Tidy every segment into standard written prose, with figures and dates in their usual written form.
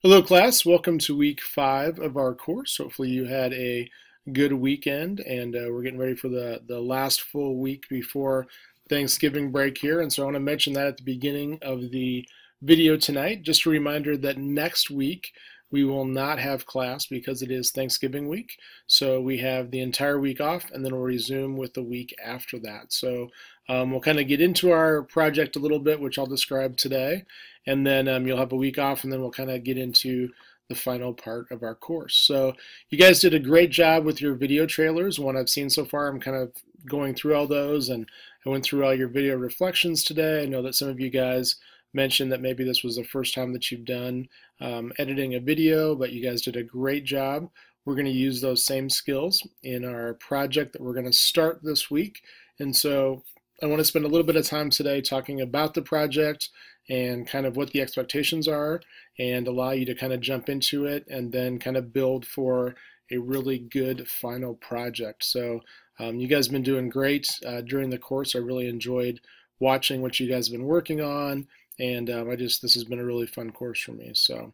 Hello class, welcome to week 5 of our course. Hopefully you had a good weekend and we're getting ready for the last full week before Thanksgiving break here. And so I want to mention that at the beginning of the video tonight. Just a reminder that next week we will not have class because it is Thanksgiving week. So we have the entire week off and then we'll resume with the week after that. So we'll kind of get into our project a little bit, which I'll describe today. And then you'll have a week off, and then we'll kind of get into the final part of our course. So you guys did a great job with your video trailers. One I've seen so far, I'm kind of going through all those, and I went through all your video reflections today. I know that some of you guys mentioned that maybe this was the first time that you've done editing a video, but you guys did a great job. We're going to use those same skills in our project that we're going to start this week. And so I want to spend a little bit of time today talking about the project and kind of what the expectations are and allow you to kind of jump into it and then kind of build for a really good final project. So you guys have been doing great during the course. I really enjoyed watching what you guys have been working on, and this has been a really fun course for me. So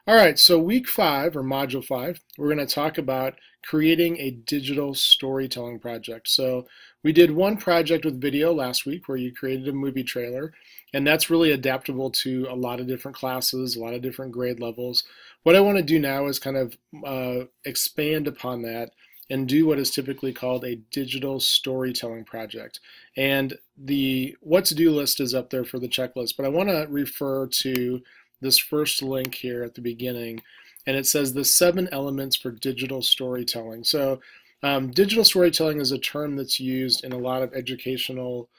all right, so week 5 or module 5, we're going to talk about creating a digital storytelling project. So we did one project with video last week where you created a movie trailer, and that's really adaptable to a lot of different classes, a lot of different grade levels. What I want to do now is kind of expand upon that and do what is typically called a digital storytelling project. And the what to do list is up there for the checklist, but I want to refer to this first link here at the beginning, and it says the 7 elements for digital storytelling. So digital storytelling is a term that's used in a lot of educational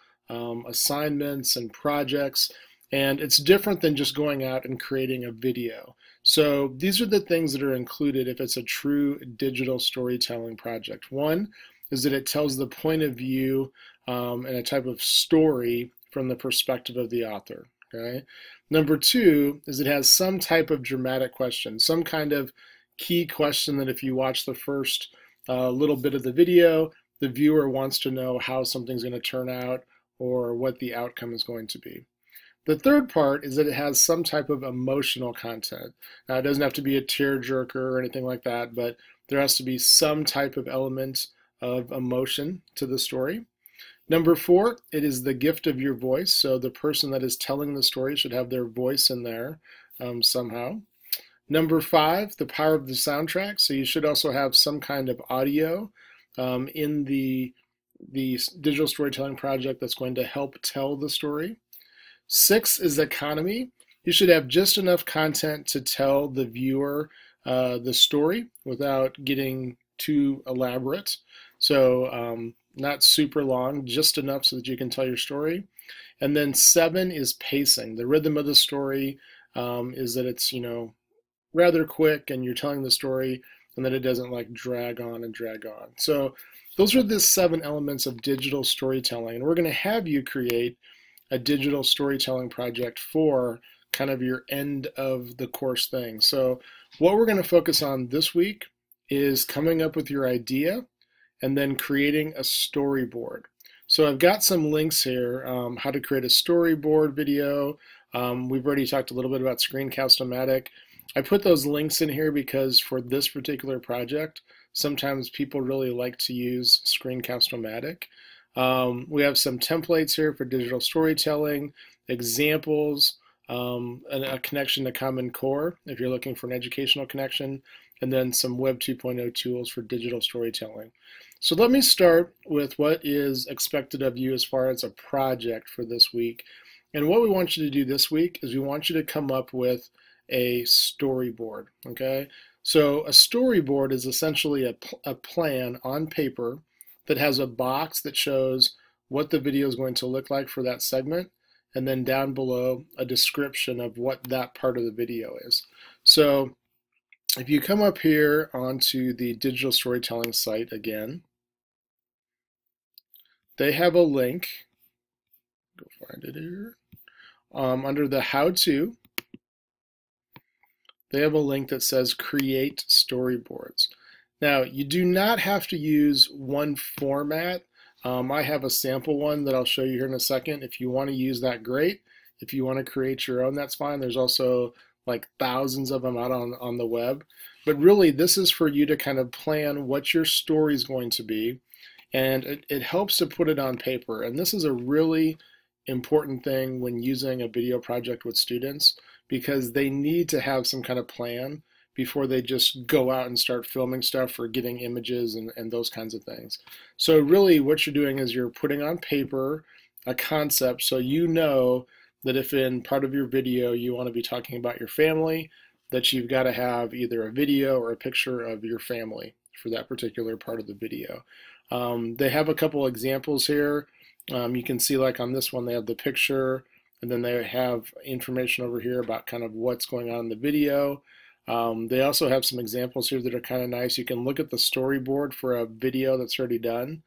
assignments and projects, and it's different than just going out and creating a video. So these are the things that are included if it's a true digital storytelling project. One is that it tells the point of view and a type of story from the perspective of the author. Okay. Number 2 is it has some type of dramatic question, some kind of key question that if you watch the first little bit of the video, the viewer wants to know how something's going to turn out or what the outcome is going to be. The third part is that it has some type of emotional content. Now, it doesn't have to be a tearjerker or anything like that, but there has to be some type of element of emotion to the story. Number 4, it is the gift of your voice. So the person that is telling the story should have their voice in there somehow. Number 5, the power of the soundtrack. So you should also have some kind of audio in the digital storytelling project that's going to help tell the story. 6 is economy. You should have just enough content to tell the viewer the story without getting too elaborate. So not super long, just enough so that you can tell your story. And then 7 is pacing. The rhythm of the story is that it's, rather quick and you're telling the story and that it doesn't like drag on and drag on. So those are the 7 elements of digital storytelling. And we're going to have you create a digital storytelling project for kind of your end of the course thing. So what we're going to focus on this week is coming up with your idea and then creating a storyboard. So I've got some links here, how to create a storyboard video. We've already talked a little bit about Screencast-O-Matic. I put those links in here because for this particular project, sometimes people really like to use Screencast-O-Matic. We have some templates here for digital storytelling, examples, a connection to Common Core if you're looking for an educational connection, and then some Web 2.0 tools for digital storytelling. So let me start with what is expected of you as far as a project for this week. And what we want you to do this week is we want you to come up with a storyboard, okay? So a storyboard is essentially a plan on paper that has a box that shows what the video is going to look like for that segment, and then down below a description of what that part of the video is. So if you come up here onto the digital storytelling site again, they have a link, go find it here, under the how-to, they have a link that says create storyboards. Now, you do not have to use one format. I have a sample one that I'll show you here in a second. If you want to use that, great. If you want to create your own, that's fine. There's also like thousands of them out on the web. But really, this is for you to kind of plan what your story is going to be, and it helps to put it on paper. And this is a really important thing when using a video project with students, because they need to have some kind of plan before they just go out and start filming stuff or getting images and those kinds of things. So really what you're doing is you're putting on paper a concept, so you know that if in part of your video you want to be talking about your family, that you've got to have either a video or a picture of your family for that particular part of the video. They have a couple examples here. You can see, like on this one, they have the picture, and then they have information over here about kind of what's going on in the video. They also have some examples here that are kind of nice. You can look at the storyboard for a video that's already done,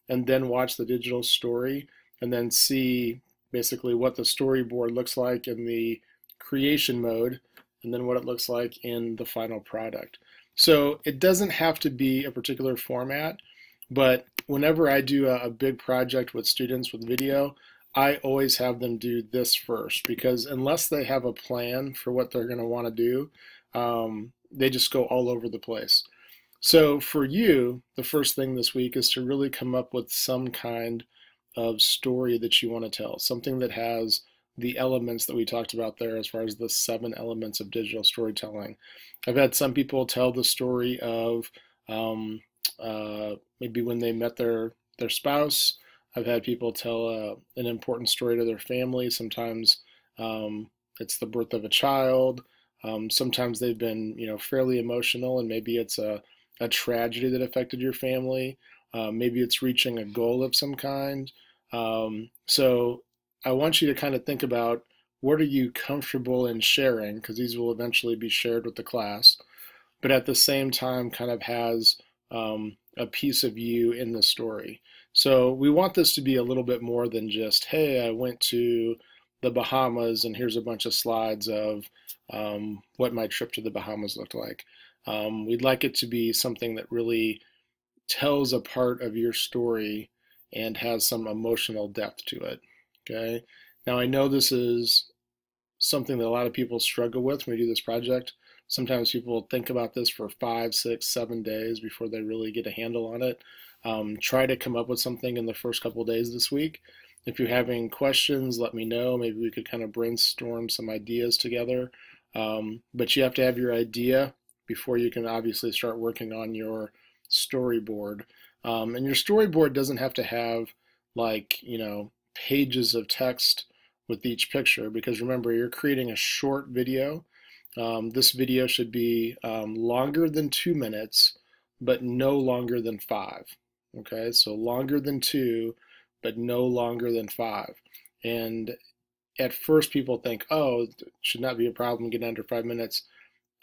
and then watch the digital story, and then see basically what the storyboard looks like in the creation mode, and then what it looks like in the final product. So it doesn't have to be a particular format, but whenever I do a big project with students with video, I always have them do this first, because unless they have a plan for what they're going to want to do, they just go all over the place. So for you, the first thing this week is to really come up with some kind of story that you want to tell, something that has the elements that we talked about there as far as the 7 elements of digital storytelling. I've had some people tell the story of maybe when they met their spouse. I've had people tell an important story to their family. Sometimes it's the birth of a child. Sometimes they've been, fairly emotional, and maybe it's a tragedy that affected your family. Maybe it's reaching a goal of some kind. So I want you to kind of think about, what are you comfortable in sharing, because these will eventually be shared with the class, but at the same time kind of has a piece of you in the story. So we want this to be a little bit more than just, hey, I went to the Bahamas and here's a bunch of slides of what my trip to the Bahamas looked like. We'd like it to be something that really tells a part of your story and has some emotional depth to it. Okay. Now I know this is something that a lot of people struggle with when we do this project. Sometimes people think about this for 5, 6, 7 days before they really get a handle on it. Try to come up with something in the first couple days this week. If you're having questions, let me know. Maybe we could kind of brainstorm some ideas together. But you have to have your idea before you can obviously start working on your storyboard. And your storyboard doesn't have to have, like, pages of text with each picture, because remember, you're creating a short video. This video should be longer than 2 minutes, but no longer than 5. Okay, so longer than 2, but no longer than 5. And at first people think, oh, it should not be a problem getting under 5 minutes.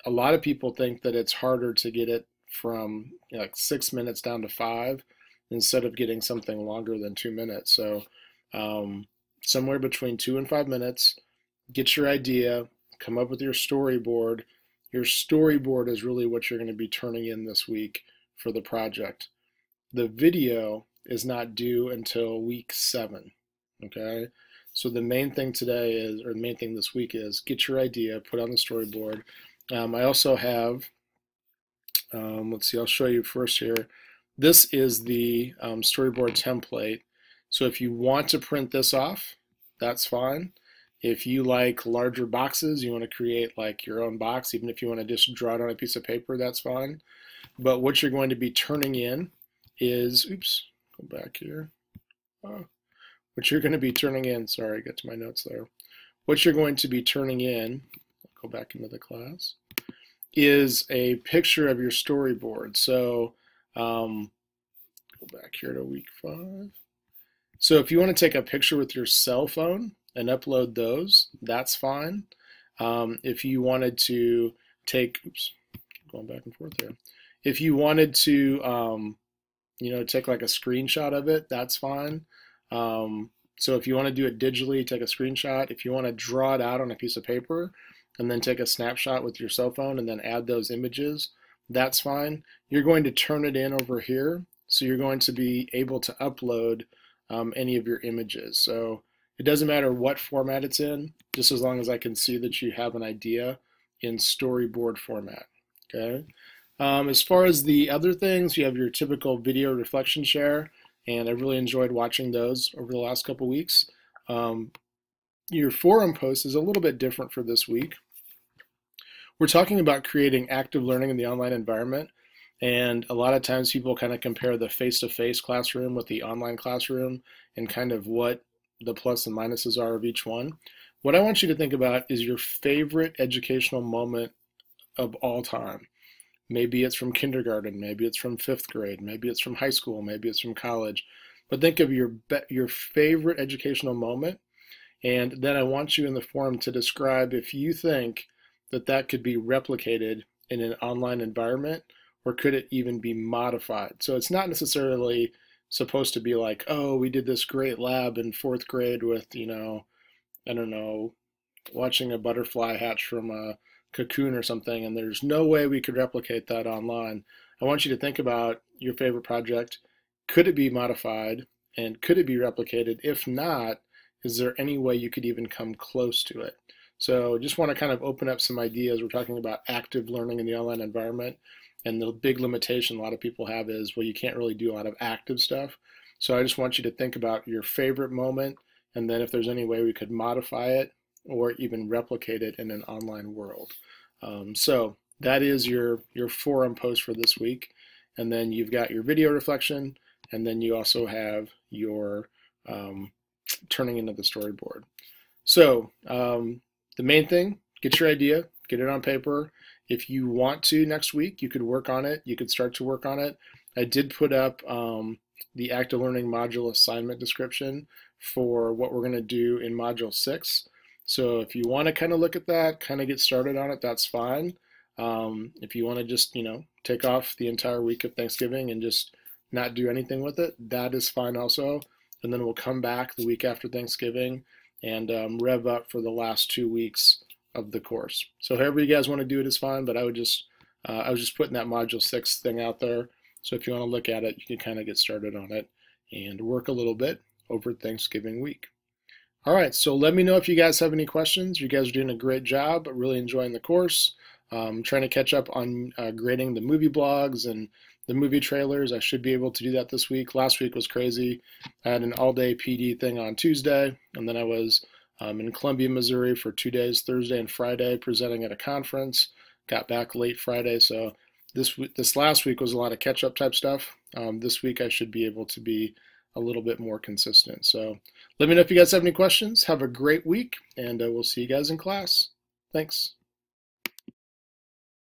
A lot of people think that it's harder to get it from like 6 minutes down to 5 instead of getting something longer than 2 minutes. So somewhere between 2 and 5 minutes, get your idea, come up with your storyboard. Your storyboard is really what you're going to be turning in this week for the project. The video is not due until week 7. Okay, so the main thing today is, or the main thing this week is, get your idea, put on the storyboard. I also have, let's see, I'll show you first here. This is the storyboard template. So if you want to print this off, that's fine. If you like larger boxes, you want to create like your own box, even if you want to just draw it on a piece of paper, that's fine. But what you're going to be turning in is, oops, go back here. What you're going to be turning in, sorry, get to my notes there. What you're going to be turning in, go back into the class, is a picture of your storyboard. So go back here to week 5. So if you want to take a picture with your cell phone and upload those, that's fine. If you wanted to take, oops, going back and forth here. If you wanted to, take like a screenshot of it, that's fine. So if you want to do it digitally, take a screenshot. If you want to draw it out on a piece of paper and then take a snapshot with your cell phone and then add those images, that's fine. You're going to turn it in over here. So you're going to be able to upload any of your images. So it doesn't matter what format it's in, just as long as I can see that you have an idea in storyboard format. Okay. As far as the other things, you have your typical video reflection share, and I really enjoyed watching those over the last couple weeks. Um, your forum post is a little bit different for this week. We're talking about creating active learning in the online environment, and a lot of times people kind of compare the face-to-face classroom with the online classroom and kind of what the plus and minuses are of each one. What I want you to think about is your favorite educational moment of all time. Maybe it's from kindergarten, maybe it's from fifth grade, maybe it's from high school, maybe it's from college. But think of your favorite educational moment, and then I want you in the forum to describe if you think that that could be replicated in an online environment, or could it even be modified. So it's not necessarily supposed to be like, oh, we did this great lab in fourth grade with, I don't know, watching a butterfly hatch from a cocoon or something, and there's no way we could replicate that online. I want you to think about your favorite project. Could it be modified, and could it be replicated? If not, is there any way you could even come close to it? So just want to kind of open up some ideas. We're talking about active learning in the online environment, and the big limitation a lot of people have is, well, you can't really do a lot of active stuff. So I just want you to think about your favorite moment, and then if there's any way we could modify it or even replicate it in an online world. So that is your forum post for this week. And then you've got your video reflection, and then you also have your turning into the storyboard. So the main thing, get your idea, get it on paper. If you want to next week, you could work on it. You could start to work on it. I did put up the active learning module assignment description for what we're going to do in module 6. So if you want to kind of look at that, kind of get started on it, that's fine. If you want to just, take off the entire week of Thanksgiving and just not do anything with it, that is fine also. And then we'll come back the week after Thanksgiving and rev up for the last 2 weeks of the course. So however you guys want to do it is fine, but I was just putting that module 6 thing out there. So if you want to look at it, you can kind of get started on it and work a little bit over Thanksgiving week. All right, so let me know if you guys have any questions. You guys are doing a great job, really enjoying the course. Trying to catch up on grading the movie blogs and the movie trailers. I should be able to do that this week. Last week was crazy. I had an all-day PD thing on Tuesday, and then I was in Columbia, Missouri for 2 days, Thursday and Friday, presenting at a conference. Got back late Friday, so this last week was a lot of catch-up type stuff. This week I should be able to be a little bit more consistent. So let me know if you guys have any questions. Have a great week, and we'll see you guys in class. Thanks.